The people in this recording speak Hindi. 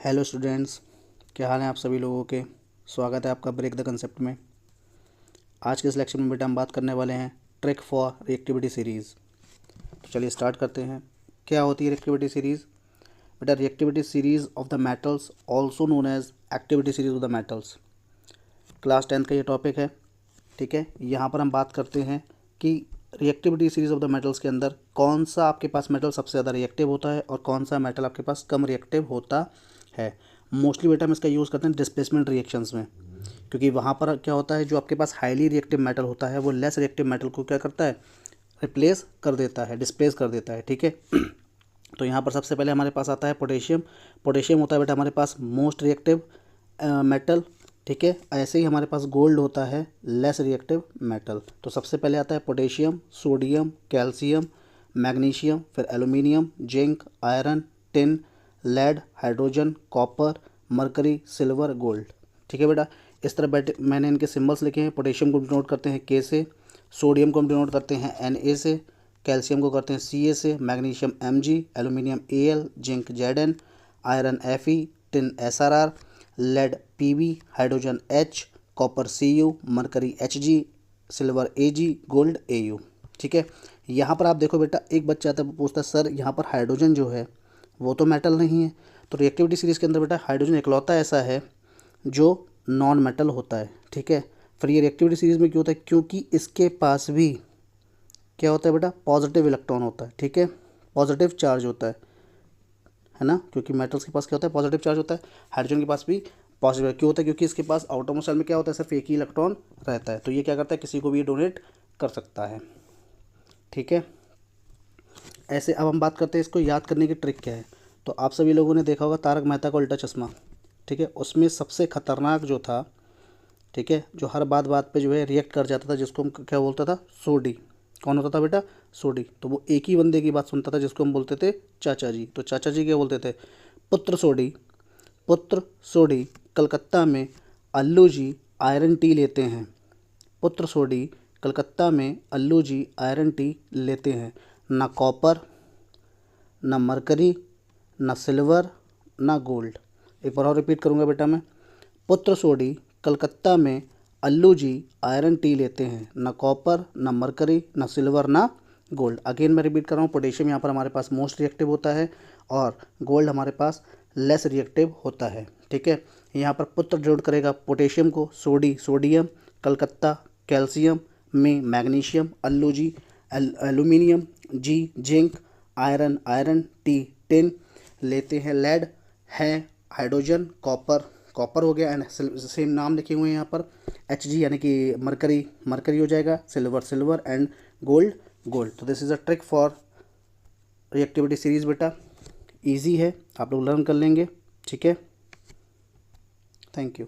हेलो स्टूडेंट्स, क्या हाल है आप सभी लोगों के। स्वागत है आपका ब्रेक द कंसेप्ट में। आज के इस लेक्चर में बेटा हम बात करने वाले हैं ट्रिक फॉर रिएक्टिविटी सीरीज़। तो चलिए स्टार्ट करते हैं। क्या होती है रिएक्टिविटी सीरीज़? बेटा reactivity series of the metals also known as activity series of the metals. Class 10th का ये टॉपिक है। ठीक है, यहाँ पर हम बात करते हैं कि reactivity series of the metals के अंदर कौन सा आपके पास मेटल सबसे ज़्यादा रिएक्टिव होता है और कौन सा मेटल आपके पास कम रिएक्टिव होता है। मोस्टली बेटा हम इसका यूज़ करते हैं डिस्प्लेसमेंट रिएक्शंस में, क्योंकि वहाँ पर क्या होता है, जो आपके पास हाईली रिएक्टिव मेटल होता है वो लेस रिएक्टिव मेटल को क्या करता है, रिप्लेस कर देता है, डिस्प्लेस कर देता है। ठीक है तो यहाँ पर सबसे पहले हमारे पास आता है पोटेशियम। पोटेशियम होता है बेटा हमारे पास मोस्ट रिएक्टिव मेटल। ठीक है, ऐसे ही हमारे पास गोल्ड होता है लेस रिएक्टिव मेटल। तो सबसे पहले आता है पोटेशियम, सोडियम, कैल्शियम, मैग्नीशियम, फिर aluminium, zinc, iron, tin, lead, hydrogen, copper, mercury, silver, gold. ठीक है बेटा, इस तरह मैंने इनके सिंबल्स लिखे हैं। पोटेशियम को डिनोट करते हैं के से, सोडियम को हम डिनोट करते हैं Na से, कैल्शियम को करते हैं Ca से, magnesium Mg, aluminium Al, zinc Zn, iron Fe, tin SRR, lead Pb, hydrogen H, copper Cu, mercury Hg, silver Ag, gold Au। ठीक है, यहाँ पर आप देखो बेटा, एक बच्चा आता है पूछता है सर यहाँ पर हाइड्रोजन जो है वो तो मेटल नहीं है। तो रिएक्टिविटी सीरीज़ के अंदर बेटा हाइड्रोजन इकलौता ऐसा है जो नॉन मेटल होता है। ठीक है, फिर ये रिएक्टिविटी सीरीज़ में क्यों होता है, क्योंकि इसके पास भी क्या होता है बेटा, पॉजिटिव इलेक्ट्रॉन होता है। ठीक है, पॉजिटिव चार्ज होता है ना, क्योंकि मेटल्स के पास क्या होता है, पॉजिटिव चार्ज होता है। हाइड्रोजन के पास भी पॉजिटिव क्यों होता है, क्योंकि इसके पास आउटरमोस्ट शेल में क्या होता है, सिर्फ एक ही इलेक्ट्रॉन रहता है। तो ये क्या करता है, किसी को भी डोनेट कर सकता है। ठीक है, ऐसे अब हम बात करते हैं इसको याद करने की ट्रिक क्या है। तो आप सभी लोगों ने देखा होगा तारक मेहता का उल्टा चश्मा। ठीक है, उसमें सबसे खतरनाक जो था, ठीक है, जो हर बात बात पे जो है रिएक्ट कर जाता था, जिसको हम क्या बोलता था, सोडी। कौन होता था बेटा, सोडी। तो वो एक ही बंदे की बात सुनता था जिसको हम बोलते थे चाचा जी। तो चाचा जी क्या बोलते थे, पुत्र सोडी, पुत्र सोडी, कलकत्ता में अल्लू जी आयरन टी लेते हैं। पुत्र सोडी, कलकत्ता में अल्लू जी आयरन टी लेते हैं। ना कॉपर, ना मरकरी, ना सिल्वर, ना गोल्ड। एक बार और रिपीट करूँगा बेटा मैं। पुत्र सोडी, कलकत्ता में अल्लू जी आयरन टी लेते हैं। ना कॉपर, ना मरकरी, ना सिल्वर, ना गोल्ड। अगेन मैं रिपीट कर रहा हूँ, पोटेशियम यहाँ पर हमारे पास मोस्ट रिएक्टिव होता है और गोल्ड हमारे पास लेस रिएक्टिव होता है। ठीक है, यहाँ पर पुत्र जोड़ करेगा पोटेशियम को, सोडियम, कलकत्ता, कैल्शियम में मैग्नीशियम, अल्लू जी, एल्यूमिनियम, जी, जिंक, आयरन, टी, टिन लेते हैं, लेड है, हाइड्रोजन, कॉपर हो गया, एंड सेम नाम लिखे हुए हैं यहाँ पर Hg यानी कि मरकरी हो जाएगा, सिल्वर एंड गोल्ड। तो this is a trick for reactivity series बेटा। इजी है, आप लोग लर्न कर लेंगे। ठीक है, थैंक यू।